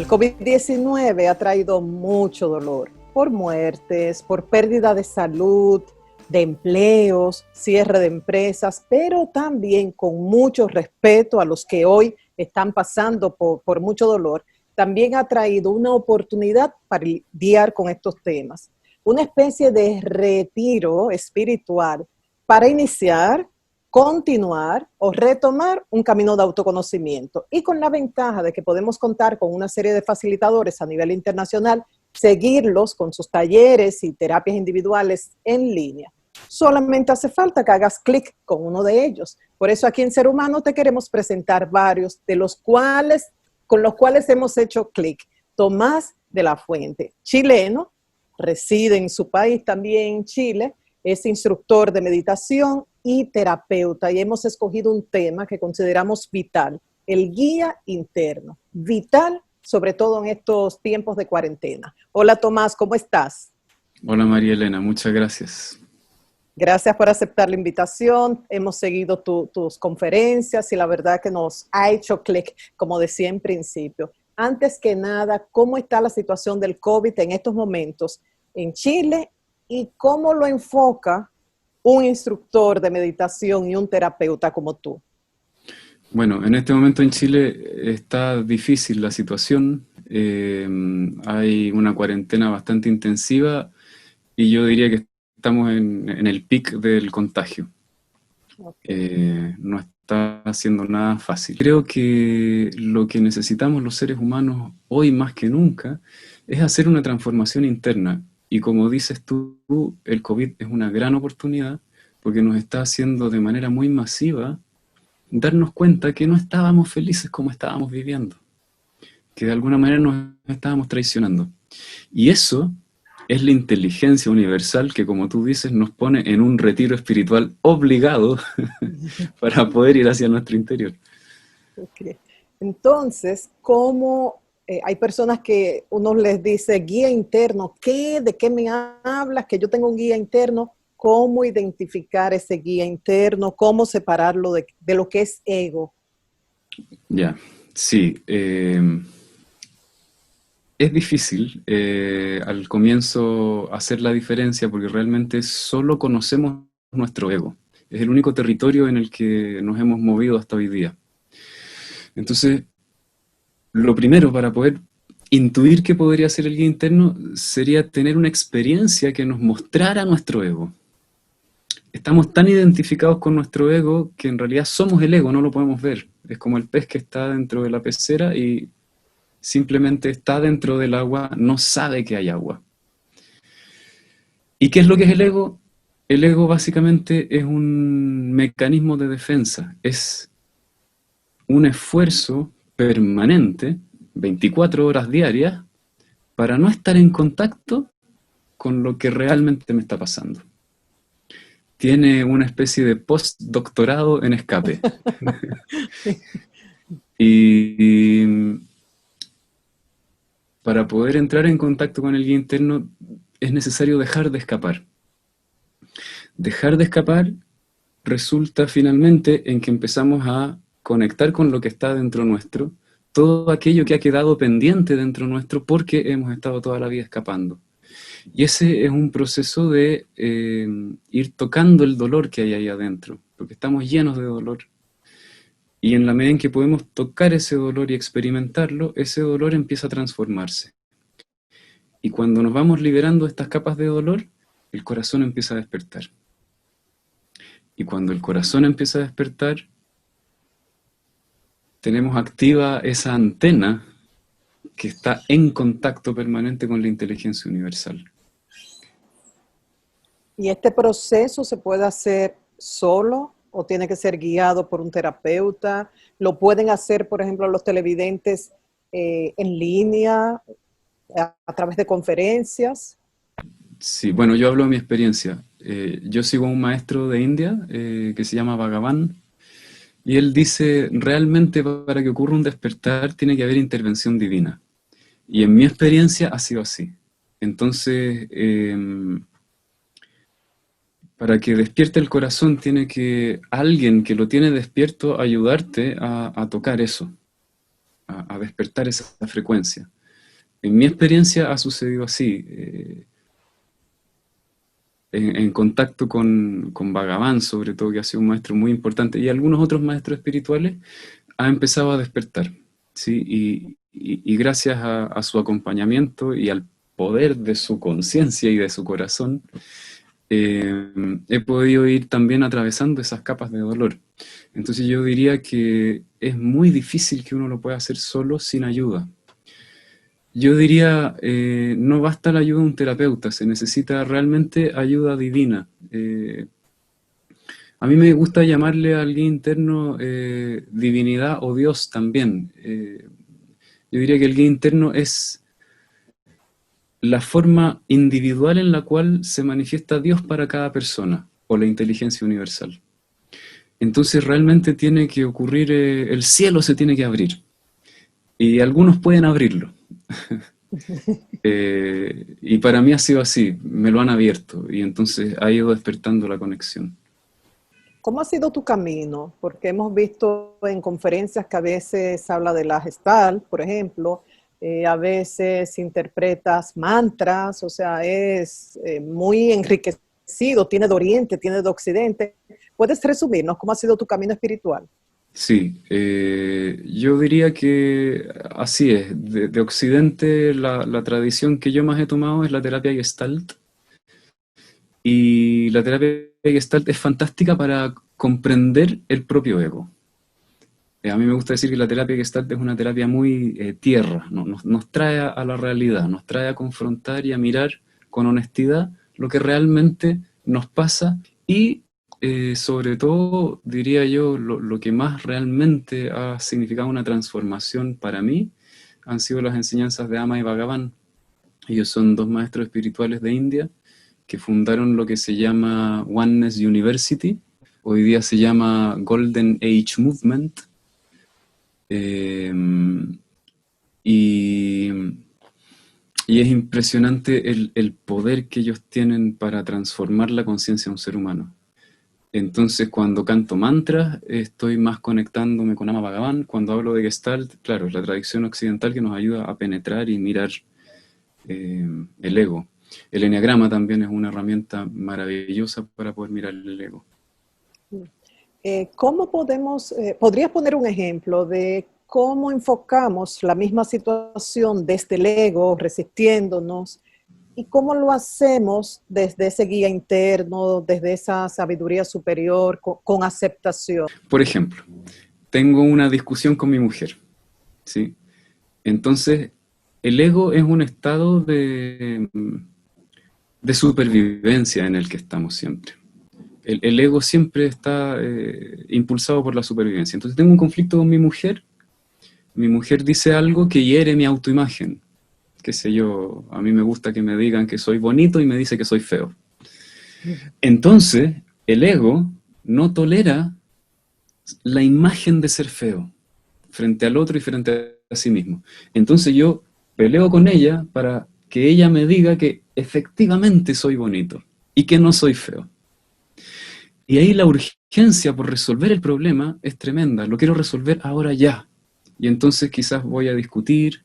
El COVID-19 ha traído mucho dolor por muertes, por pérdida de salud, de empleos, cierre de empresas, pero también con mucho respeto a los que hoy están pasando por mucho dolor. También ha traído una oportunidad para lidiar con estos temas, una especie de retiro espiritual para iniciar, continuar o retomar un camino de autoconocimiento, y con la ventaja de que podemos contar con una serie de facilitadores a nivel internacional, seguirlos con sus talleres y terapias individuales en línea. Solamente hace falta que hagas clic con uno de ellos. Por eso aquí en Ser Humano te queremos presentar varios con los cuales hemos hecho clic. Tomás de la Fuente, chileno, reside en su país también, Chile, es instructor de meditación y terapeuta, y hemos escogido un tema que consideramos vital, el guía interno, vital sobre todo en estos tiempos de cuarentena. Hola Tomás, ¿cómo estás? Hola María Elena, muchas gracias. Gracias por aceptar la invitación, hemos seguido tus conferencias y la verdad que nos ha hecho clic, como decía en principio. Antes que nada, ¿cómo está la situación del COVID en estos momentos en Chile y cómo lo enfoca un instructor de meditación y un terapeuta como tú? Bueno, en este momento en Chile está difícil la situación, hay una cuarentena bastante intensiva y yo diría que estamos en el pic del contagio. No está haciendo nada fácil. Creo que lo que necesitamos los seres humanos hoy más que nunca es hacer una transformación interna. Y como dices tú, el COVID es una gran oportunidad porque nos está haciendo de manera muy masiva darnos cuenta que no estábamos felices como estábamos viviendo, que de alguna manera nos estábamos traicionando. Y eso es la inteligencia universal que, como tú dices, nos pone en un retiro espiritual obligado para poder ir hacia nuestro interior. Okay. Entonces, ¿cómo hay personas que uno les dice guía interno? ¿Qué? ¿De qué me hablas? Que yo tengo un guía interno. ¿Cómo identificar ese guía interno? ¿Cómo separarlo de lo que es ego? Ya, sí. Es difícil al comienzo hacer la diferencia porque realmente solo conocemos nuestro ego. Es el único territorio en el que nos hemos movido hasta hoy día. Entonces, lo primero para poder intuir qué podría ser el guía interno sería tener una experiencia que nos mostrara nuestro ego. Estamos tan identificados con nuestro ego que en realidad somos el ego, no lo podemos ver. Es como el pez que está dentro de la pecera y simplemente está dentro del agua, no sabe que hay agua. ¿Y qué es lo que es el ego? El ego básicamente es un mecanismo de defensa, es un esfuerzo permanente, 24 horas diarias, para no estar en contacto con lo que realmente me está pasando. Tiene una especie de postdoctorado en escape. y para poder entrar en contacto con el guía interno es necesario dejar de escapar. Dejar de escapar resulta finalmente en que empezamos a conectar con lo que está dentro nuestro, todo aquello que ha quedado pendiente dentro nuestro porque hemos estado toda la vida escapando. Y ese es un proceso de ir tocando el dolor que hay ahí adentro, porque estamos llenos de dolor. Y en la medida en que podemos tocar ese dolor y experimentarlo, ese dolor empieza a transformarse. Y cuando nos vamos liberando de estas capas de dolor, el corazón empieza a despertar. Y cuando el corazón empieza a despertar, tenemos activa esa antena que está en contacto permanente con la inteligencia universal. ¿Y este proceso se puede hacer solo o tiene que ser guiado por un terapeuta? ¿Lo pueden hacer, por ejemplo, los televidentes en línea, a través de conferencias? Sí, bueno, yo hablo de mi experiencia. Yo sigo a un maestro de India que se llama Bhagavan, y él dice, realmente para que ocurra un despertar tiene que haber intervención divina. Y en mi experiencia ha sido así. Entonces, para que despierte el corazón tiene que alguien que lo tiene despierto ayudarte a tocar eso, a despertar esa frecuencia. En mi experiencia ha sucedido así. En contacto con Bhagavan, sobre todo, que ha sido un maestro muy importante, y algunos otros maestros espirituales, ha empezado a despertar, ¿sí? Y gracias a su acompañamiento y al poder de su conciencia y de su corazón, he podido ir también atravesando esas capas de dolor. Entonces yo diría que es muy difícil que uno lo pueda hacer solo sin ayuda. Yo diría, no basta la ayuda de un terapeuta, se necesita realmente ayuda divina. A mí me gusta llamarle al guía interno divinidad o Dios también. Yo diría que el guía interno es la forma individual en la cual se manifiesta Dios para cada persona, o la inteligencia universal. Entonces realmente tiene que ocurrir, el cielo se tiene que abrir, y algunos pueden abrirlo. Y para mí ha sido así, me lo han abierto, y entonces ha ido despertando la conexión. ¿Cómo ha sido tu camino? Porque hemos visto en conferencias que a veces habla de la Gestalt, por ejemplo, a veces interpretas mantras, o sea, es muy enriquecido, tiene de Oriente, tiene de Occidente. ¿Puedes resumirnos cómo ha sido tu camino espiritual? Sí, yo diría que así es. De Occidente, la tradición que yo más he tomado es la terapia Gestalt. Y la terapia Gestalt es fantástica para comprender el propio ego. A mí me gusta decir que la terapia Gestalt es una terapia muy tierra, nos trae a la realidad, nos trae a confrontar y a mirar con honestidad lo que realmente nos pasa y sobre todo, diría yo, lo que más realmente ha significado una transformación para mí han sido las enseñanzas de Ama y Bhagavan. Ellos son dos maestros espirituales de India que fundaron lo que se llama Oneness University, hoy día se llama Golden Age Movement, eh, y, y, es impresionante el poder que ellos tienen para transformar la conciencia de un ser humano. Entonces, cuando canto mantras, estoy más conectándome con Ama Bhagavan. Cuando hablo de Gestalt, claro, es la tradición occidental que nos ayuda a penetrar y mirar el ego. El eneagrama también es una herramienta maravillosa para poder mirar el ego. ¿Cómo podemos, podrías poner un ejemplo de cómo enfocamos la misma situación desde el ego, resistiéndonos, y cómo lo hacemos desde ese guía interno, desde esa sabiduría superior, con aceptación? Por ejemplo, tengo una discusión con mi mujer, ¿sí? Entonces, el ego es un estado de supervivencia en el que estamos siempre. El ego siempre está impulsado por la supervivencia. Entonces tengo un conflicto con mi mujer dice algo que hiere mi autoimagen, qué sé yo, a mí me gusta que me digan que soy bonito y me dice que soy feo. Entonces, el ego no tolera la imagen de ser feo frente al otro y frente a sí mismo. Entonces yo peleo con ella para que ella me diga que efectivamente soy bonito y que no soy feo. Y ahí la urgencia por resolver el problema es tremenda, lo quiero resolver ahora ya. Y entonces quizás voy a discutir,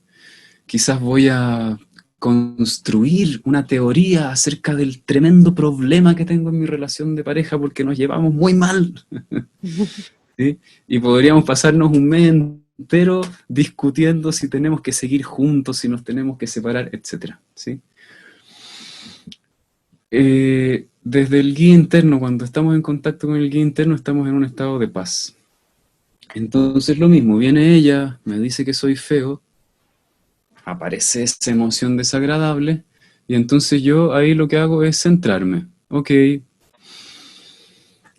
quizás voy a construir una teoría acerca del tremendo problema que tengo en mi relación de pareja porque nos llevamos muy mal. ¿Sí? Y podríamos pasarnos un mes entero discutiendo si tenemos que seguir juntos, si nos tenemos que separar, etc. ¿Sí? Desde el guía interno, cuando estamos en contacto con el guía interno, estamos en un estado de paz. Entonces lo mismo, viene ella, me dice que soy feo, aparece esa emoción desagradable, y entonces yo ahí lo que hago es centrarme. Ok,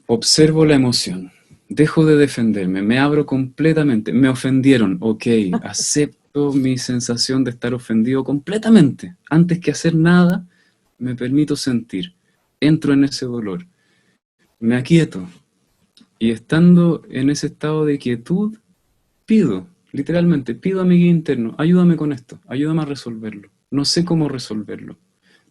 observo la emoción, dejo de defenderme, me abro completamente, me ofendieron, ok, acepto mi sensación de estar ofendido completamente. Antes que hacer nada, me permito sentir, entro en ese dolor, me aquieto, y estando en ese estado de quietud, pido, literalmente, pido a mi guía interno, ayúdame con esto, ayúdame a resolverlo. No sé cómo resolverlo,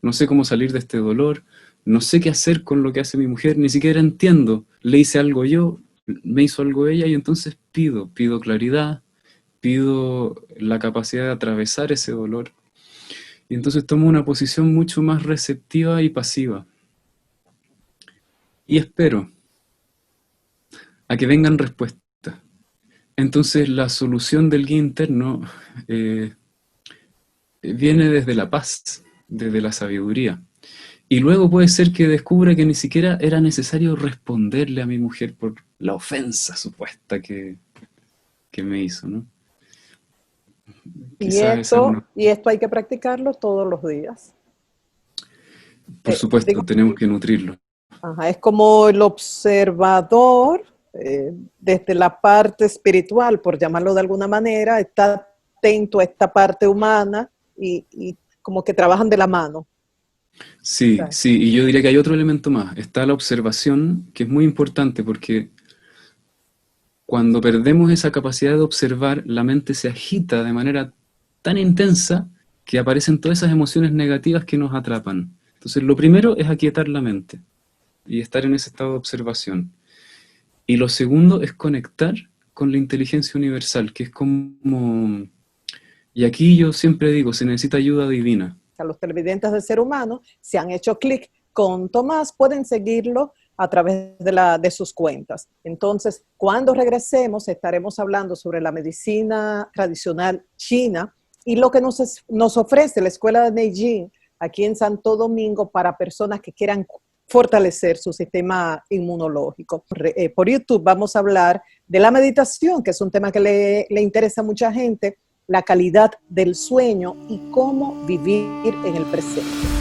no sé cómo salir de este dolor, no sé qué hacer con lo que hace mi mujer, ni siquiera entiendo. Le hice algo yo, me hizo algo ella, y entonces pido claridad, pido la capacidad de atravesar ese dolor. Y entonces tomo una posición mucho más receptiva y pasiva. Y espero a que vengan respuestas. Entonces la solución del guía interno viene desde la paz, desde la sabiduría. Y luego puede ser que descubra que ni siquiera era necesario responderle a mi mujer por la ofensa supuesta que me hizo, ¿no? Y Quizás esa es una... esto hay que practicarlo todos los días. Por supuesto, Digo, tenemos que nutrirlo. ajá, es como el observador, desde la parte espiritual, por llamarlo de alguna manera, está atento a esta parte humana y como que trabajan de la mano. Sí, ¿Sabes? sí, y yo diría que hay otro elemento más. Está la observación, que es muy importante porque cuando perdemos esa capacidad de observar, la mente se agita de manera tan intensa que aparecen todas esas emociones negativas que nos atrapan. Entonces, lo primero es aquietar la mente y estar en ese estado de observación. Y lo segundo es conectar con la inteligencia universal, que es como... Y aquí yo siempre digo, se necesita ayuda divina. A los televidentes del Ser Humano, si han hecho clic con Tomás, pueden seguirlo a través de sus cuentas. Entonces, cuando regresemos, estaremos hablando sobre la medicina tradicional china y lo que nos ofrece la Escuela de Neijing aquí en Santo Domingo para personas que quieran fortalecer su sistema inmunológico. Por YouTube vamos a hablar de la meditación, que es un tema que le interesa a mucha gente, la calidad del sueño y cómo vivir en el presente.